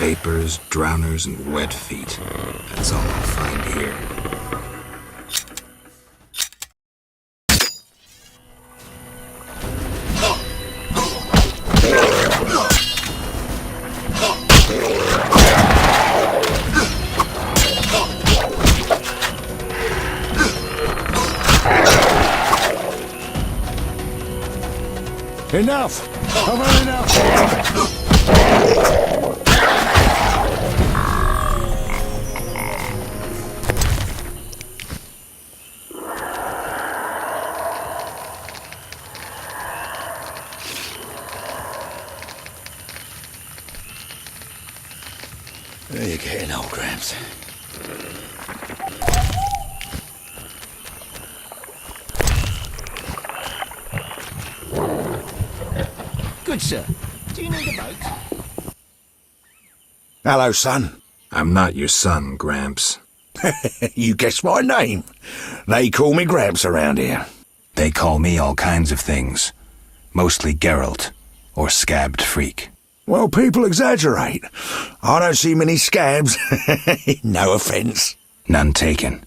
Vapors, drowners, and wet feet. That's all I'll find here. Enough! I've had enough! You're getting old, Gramps. Good, sir. Do you need a boat? Hello, son. I'm not your son, Gramps. You guessed my name. They call me Gramps around here. They call me all kinds of things. Mostly Geralt, or Scabbed Freak. Well, people exaggerate. I don't see many scabs. No offence. None taken.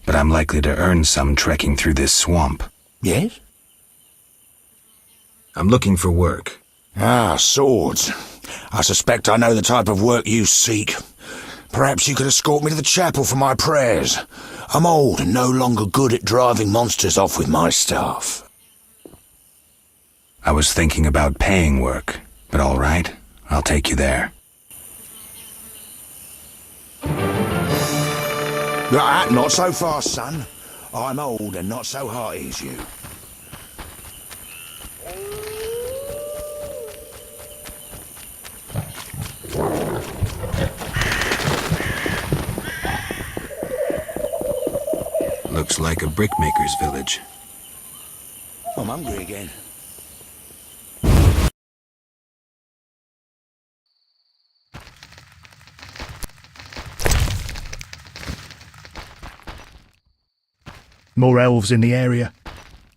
But I'm likely to earn some trekking through this swamp. Yes? I'm looking for work. Ah, swords. I suspect I know the type of work you seek. Perhaps you could escort me to the chapel for my prayers. I'm old and no longer good at driving monsters off with my staff. I was thinking about paying work, but all right, I'll take you there. Not so fast, son. I'm old and not so hearty as you. Looks like a brickmaker's village. I'm hungry again. More elves in the area.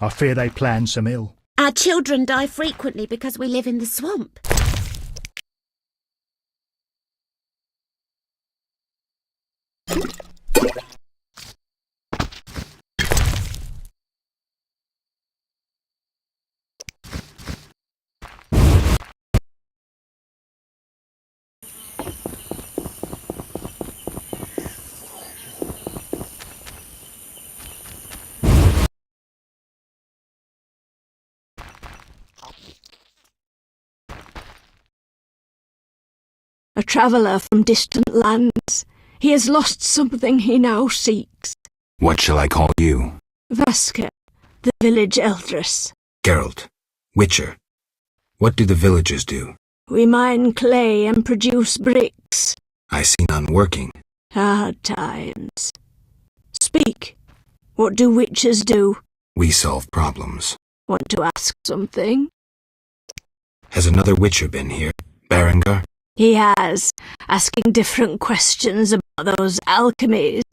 I fear they plan some ill. Our children die frequently because we live in the swamp. A traveller from distant lands. He has lost something he now seeks. What shall I call you? Vaska, the village eldress. Geralt. Witcher. What do the villagers do? We mine clay and produce bricks. I see none working. Hard times. Speak. What do witchers do? We solve problems. Want to ask something? Has another witcher been here? Berengar? He has, asking different questions about those alchemies.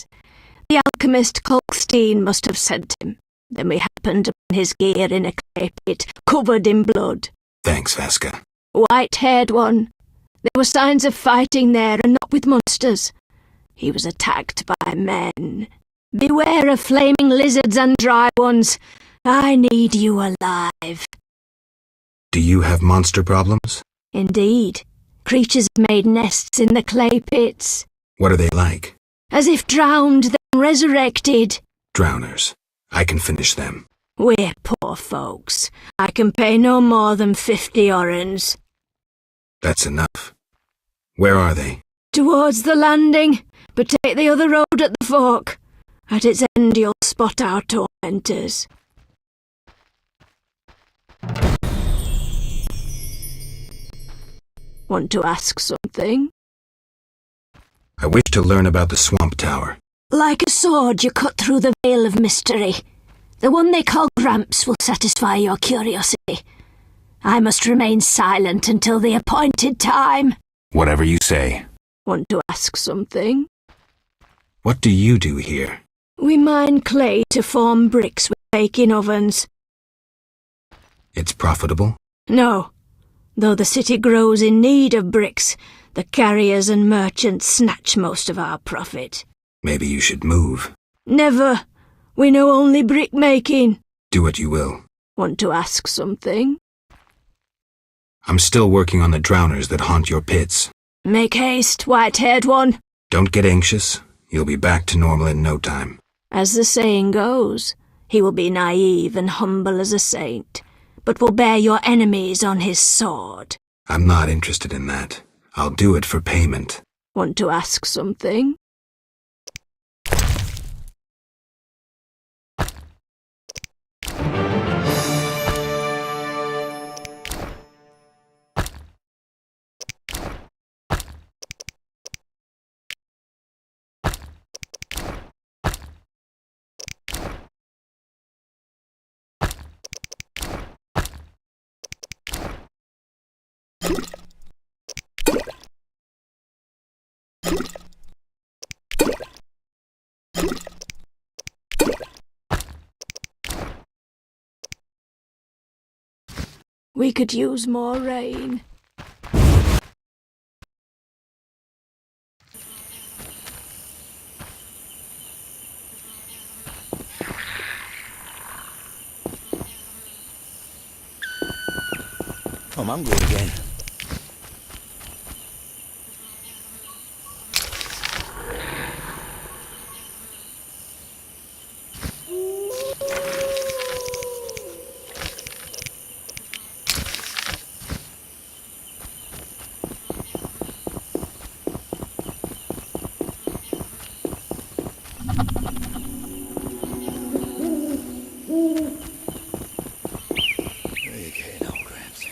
The alchemist Kolkstein must have sent him. Then we happened upon his gear in a clay pit, covered in blood. Thanks, Vaska. White-haired one. There were signs of fighting there, and not with monsters. He was attacked by men. Beware of flaming lizards and dry ones. I need you alive. Do you have monster problems? Indeed. Creatures have made nests in the clay pits. What are they like? As if drowned, then resurrected. Drowners. I can finish them. We're poor folks. I can pay no more than 50 orens. That's enough. Where are they? Towards the landing, but take the other road at the fork. At its end you'll spot our tormentors. Want to ask something? I wish to learn about the Swamp Tower. Like a sword you cut through the veil of mystery. The one they call Gramps will satisfy your curiosity. I must remain silent until the appointed time. Whatever you say. Want to ask something? What do you do here? We mine clay to form bricks with baking ovens. It's profitable? No. Though the city grows in need of bricks, The carriers and merchants snatch most of our profit. Maybe you should move. Never. We know only brick-making. Do what you will. Want to ask something? I'm still working on the drowners that haunt your pits. Make haste, white-haired one. Don't get anxious. You'll be back to normal in no time. As the saying goes, he will be naive and humble as a saint, but will bear your enemies on his sword. I'm not interested in that. I'll do it for payment. Want to ask something? We could use more rain. I'm hungry again. Where are you getting, old Gramps?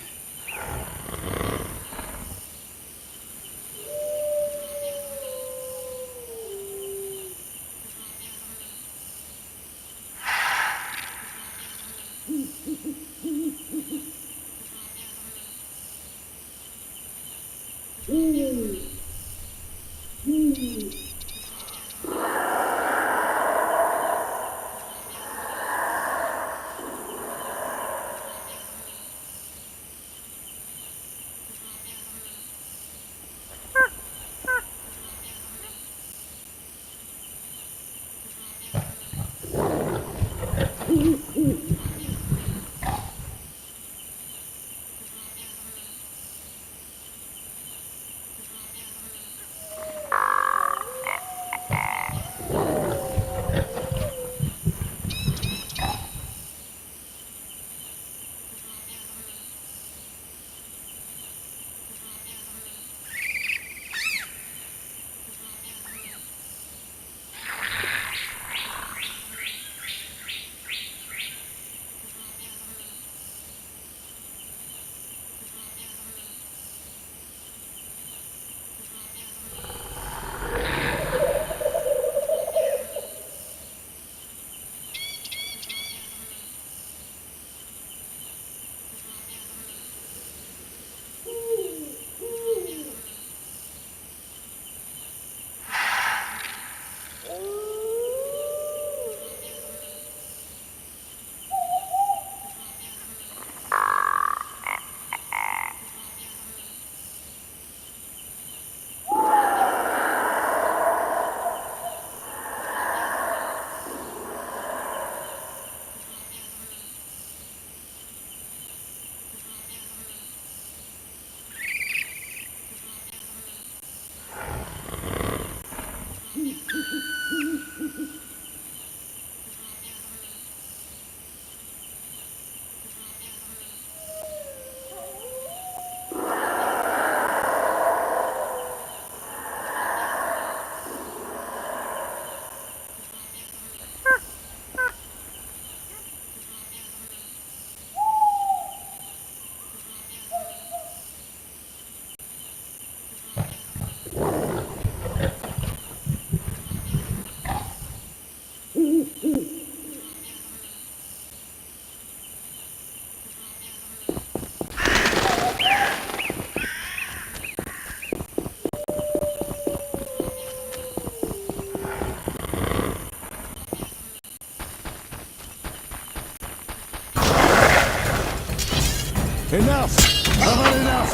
Enough! I've had enough!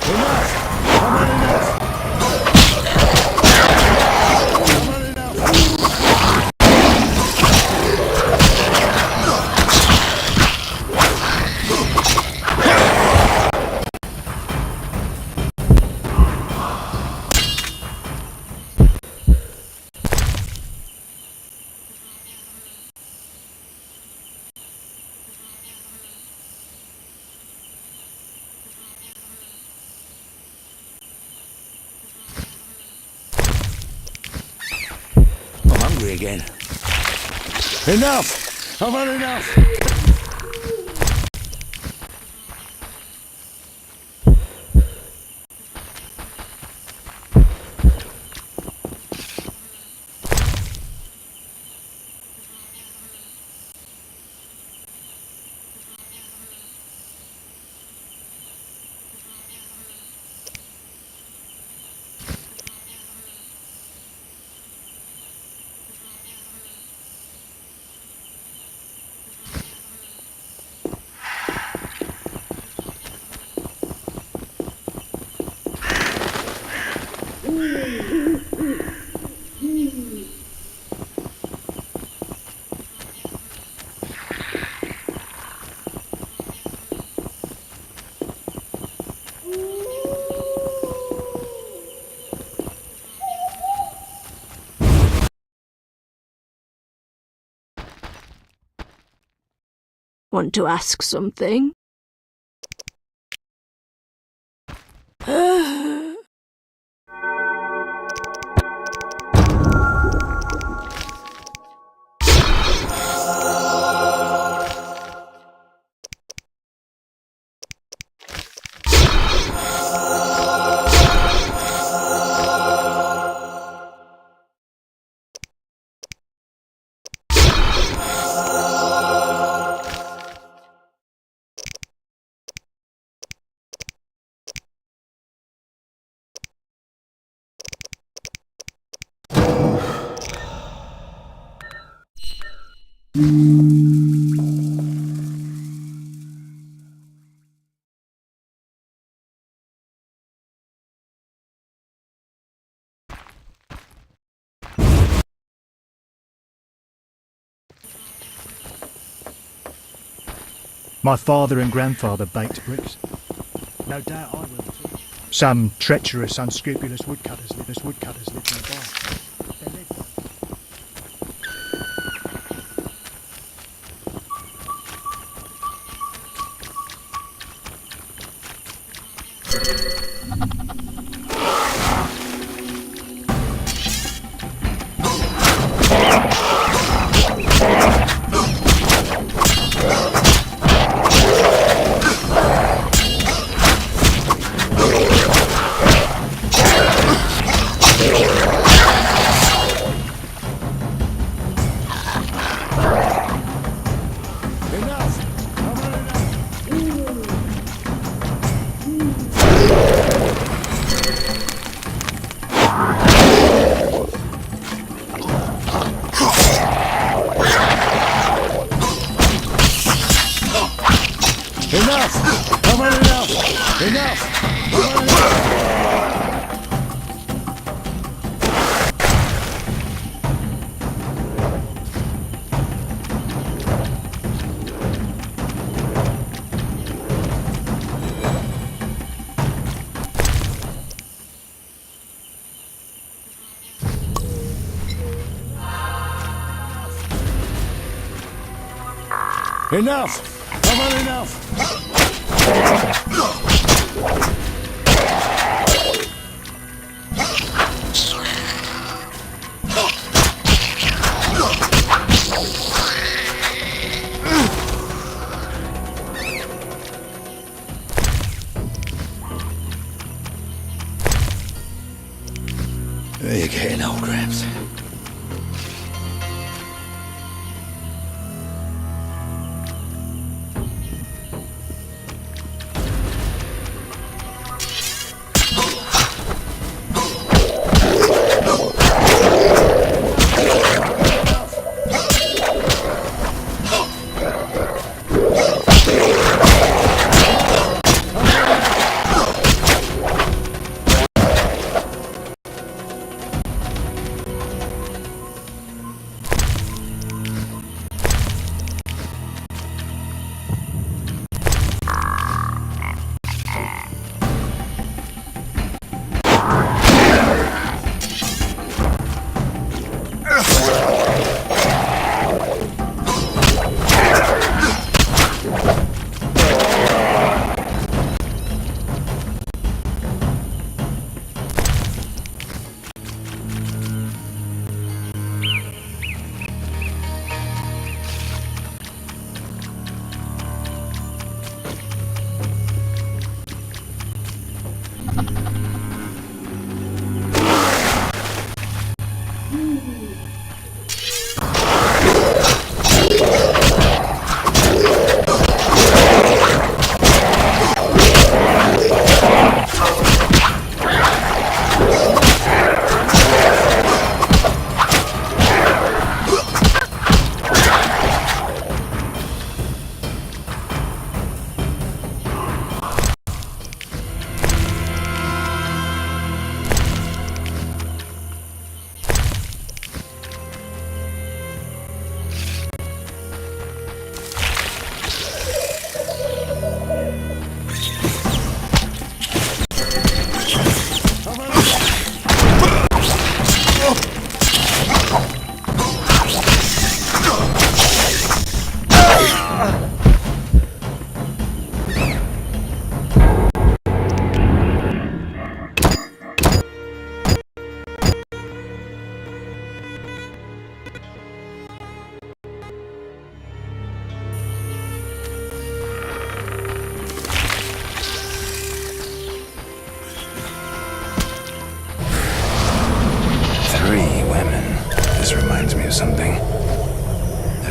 Enough! I'm hungry again. Enough! I've had enough! Want to ask something? My father and grandfather baked bricks. No doubt I will too. Some treacherous, unscrupulous woodcutters lived nearby. They lived Enough! I've had enough! You're getting old, Gramps.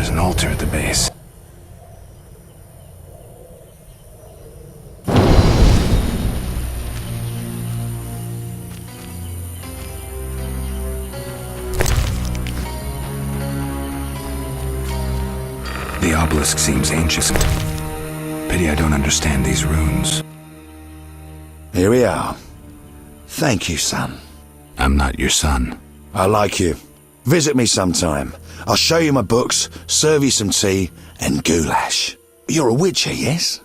There's an altar at the base. The obelisk seems ancient. Pity I don't understand these runes. Here we are. Thank you, son. I'm not your son. I like you. Visit me sometime. I'll show you my books, serve you some tea, and goulash. You're a witcher, yes?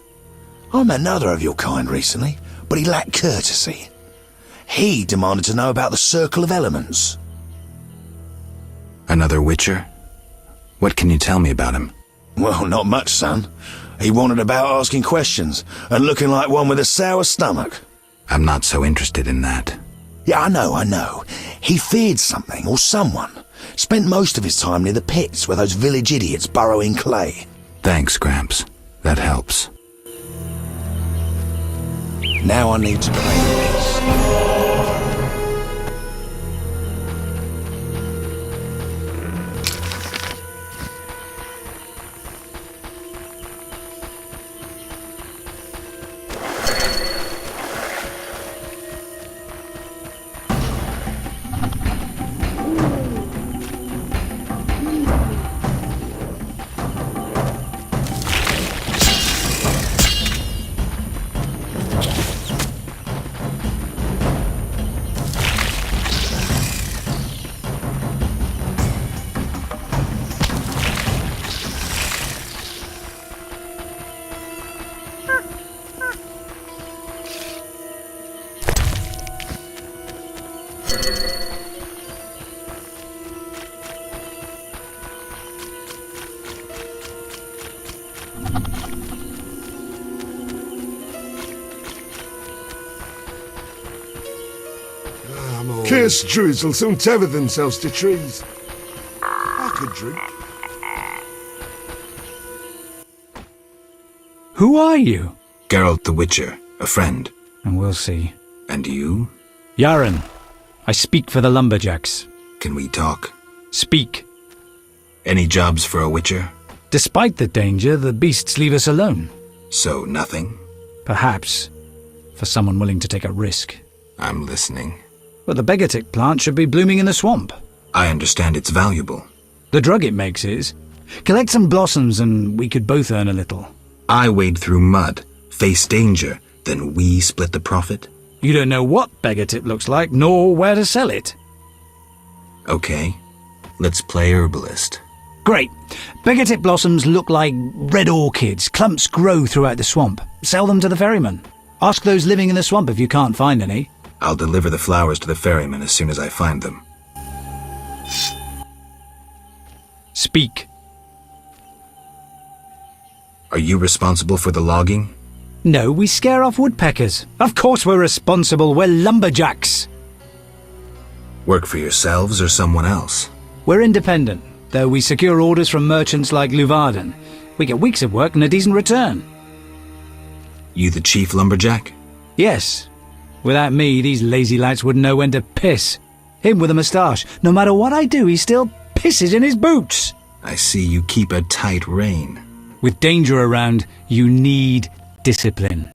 I met another of your kind recently, but he lacked courtesy. He demanded to know about the Circle of Elements. Another witcher? What can you tell me about him? Well, not much, son. He wanted about asking questions, and looking like one with a sour stomach. I'm not so interested in that. Yeah, I know. He feared something or someone. Spent most of his time near the pits where those village idiots burrow in clay. Thanks, Gramps. That helps. Now I need to claim peace. Cursed druids will soon tether themselves to trees. I could drink. Who are you? Geralt the Witcher, a friend. And we'll see. And you? Yaren, I speak for the lumberjacks. Can we talk? Speak. Any jobs for a witcher? Despite the danger, the beasts leave us alone. So nothing? Perhaps. For someone willing to take a risk. I'm listening. But the Begatic plant should be blooming in the swamp. I understand it's valuable. The drug it makes is. Collect some blossoms and we could both earn a little. I wade through mud, face danger, then we split the profit? You don't know what Begatip looks like, nor where to sell it. Okay, let's play herbalist. Great. Begatip blossoms look like red orchids. Clumps grow throughout the swamp. Sell them to the ferryman. Ask those living in the swamp if you can't find any. I'll deliver the flowers to the ferryman as soon as I find them. Speak. Are you responsible for the logging? No, we scare off woodpeckers. Of course we're responsible. We're lumberjacks. Work for yourselves or someone else? We're independent, though we secure orders from merchants like Luvarden. We get weeks of work and a decent return. You the chief lumberjack? Yes. Without me, these lazy lads wouldn't know when to piss. Him with a moustache. No matter what I do, he still pisses in his boots. I see you keep a tight rein. With danger around, you need discipline.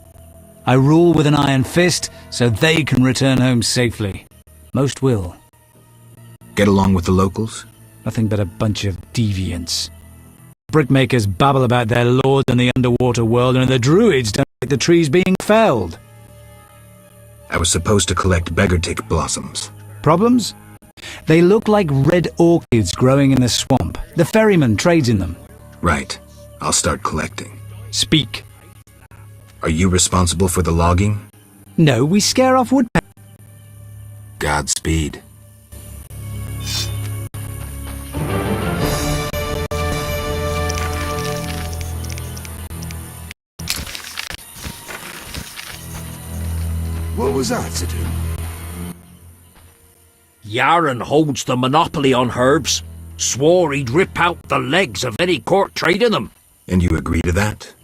I rule with an iron fist so they can return home safely. Most will. Get along with the locals? Nothing but a bunch of deviants. Brickmakers babble about their lords and the underwater world, and the druids don't like the trees being felled. I was supposed to collect Begartic blossoms. Problems? They look like red orchids growing in the swamp. The ferryman trades in them. Right. I'll start collecting. Speak. Are you responsible for the logging? No, we scare off woodpeckers. Godspeed. What was that to do? Yaren holds the monopoly on herbs. Swore he'd rip out the legs of any court trading them. And you agree to that?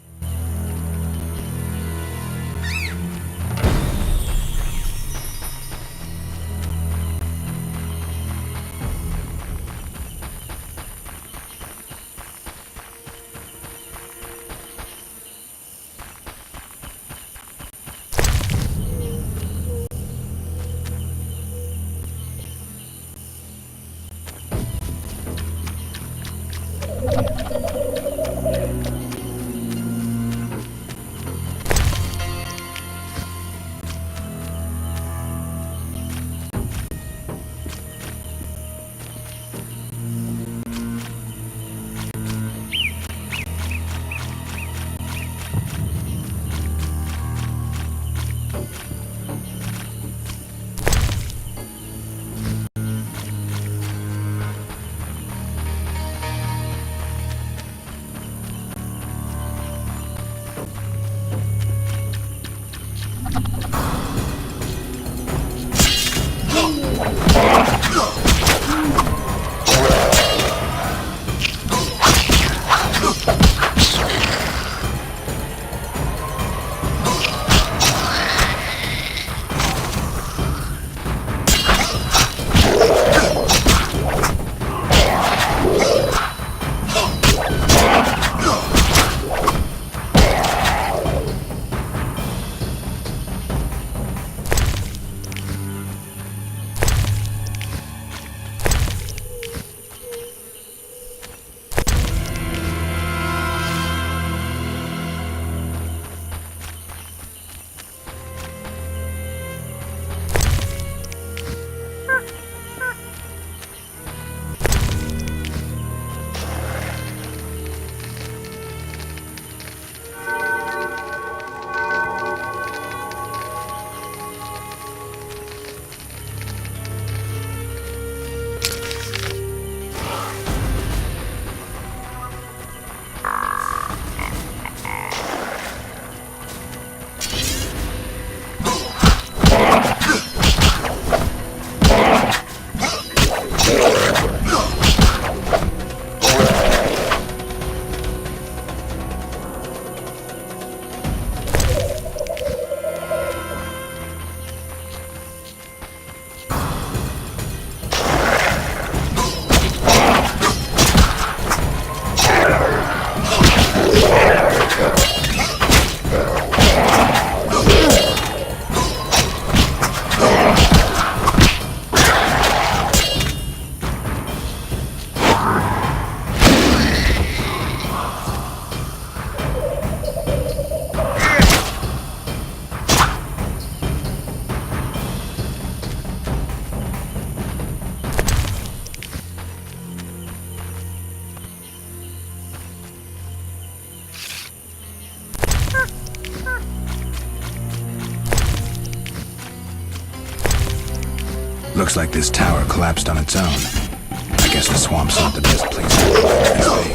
Looks like this tower collapsed on its own. I guess the swamp's not the best place to live anyway.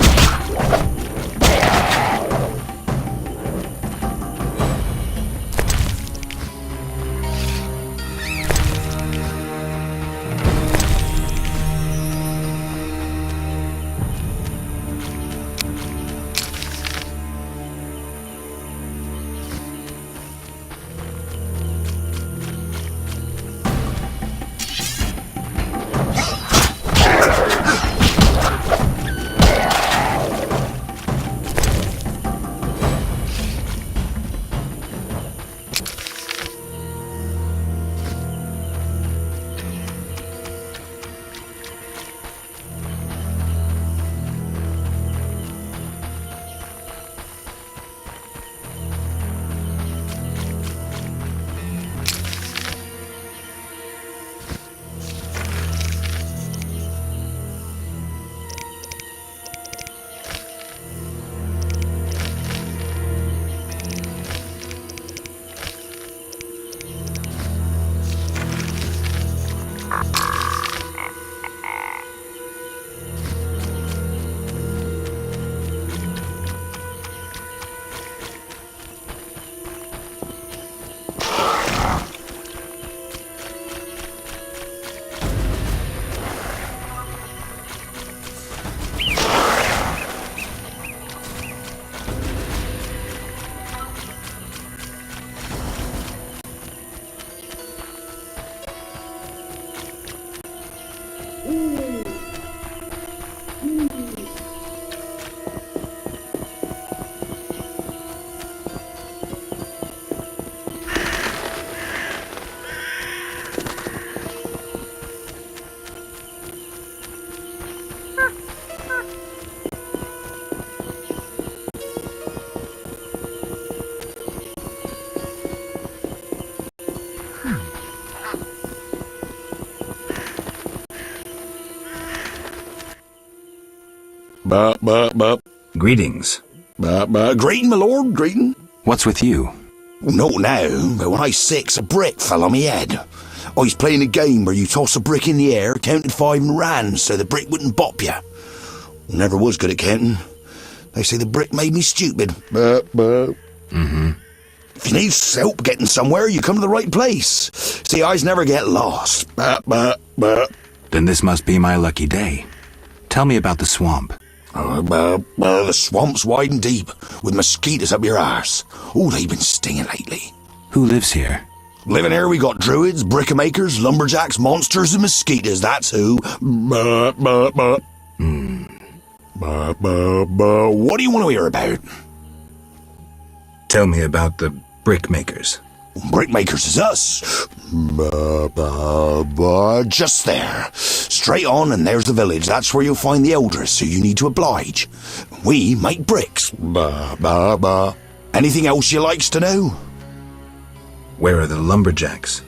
Greetings. Greeting, my lord, greeting. What's with you? Not now, but when I was 6, a brick fell on me head. I was playing a game where you toss a brick in the air, counted 5 and ran so the brick wouldn't bop you. Never was good at counting. They say the brick made me stupid. Mm-hmm. If you need help getting somewhere, you come to the right place. See, I never get lost. Then this must be my lucky day. Tell me about the swamp. The swamp's wide and deep, with mosquitoes up your arse. Oh, they've been stinging lately. Who lives here? Living here, we got druids, brickmakers, lumberjacks, monsters, and mosquitoes. That's who. What do you want to hear about? Tell me about the brickmakers. Brickmakers is us. Just there. Straight on, and there's the village. That's where you'll find the elders, so you need to oblige. We make bricks. Anything else you likes to know? Where are the lumberjacks?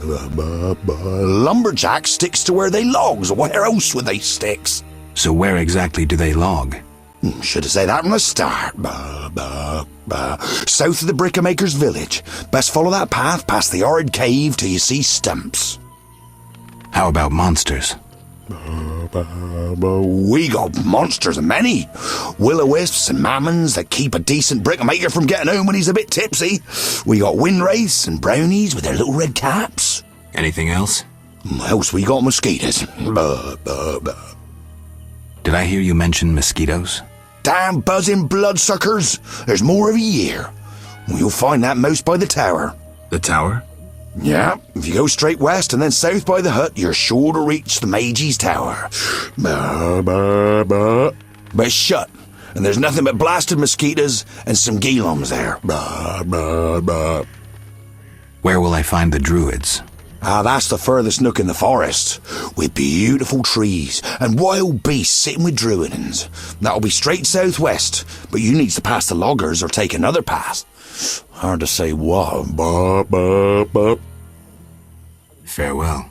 Lumberjack sticks to where they logs. Where else would they sticks? So where exactly do they log? Should have said that from the start. South of the Brickmakers' village. Best follow that path past the horrid cave till you see stumps. How about monsters? We got monsters a many. Will-o-wisps and mammons that keep a decent brickmaker from getting home when he's a bit tipsy. We got windwraiths and brownies with their little red caps. Anything else? Else we got mosquitoes. Did I hear you mention mosquitoes? Damn buzzing bloodsuckers. There's more every year. You'll find that most by the tower. The tower? Yeah, if you go straight west and then south by the hut, you're sure to reach the Mage's Tower. But it's shut, and there's nothing but blasted mosquitoes and some geelums there. Where will I find the druids? That's the furthest nook in the forest, with beautiful trees and wild beasts sitting with druidins. That'll be straight southwest, but you needs to pass the loggers or take another path. Hard to say what. Farewell.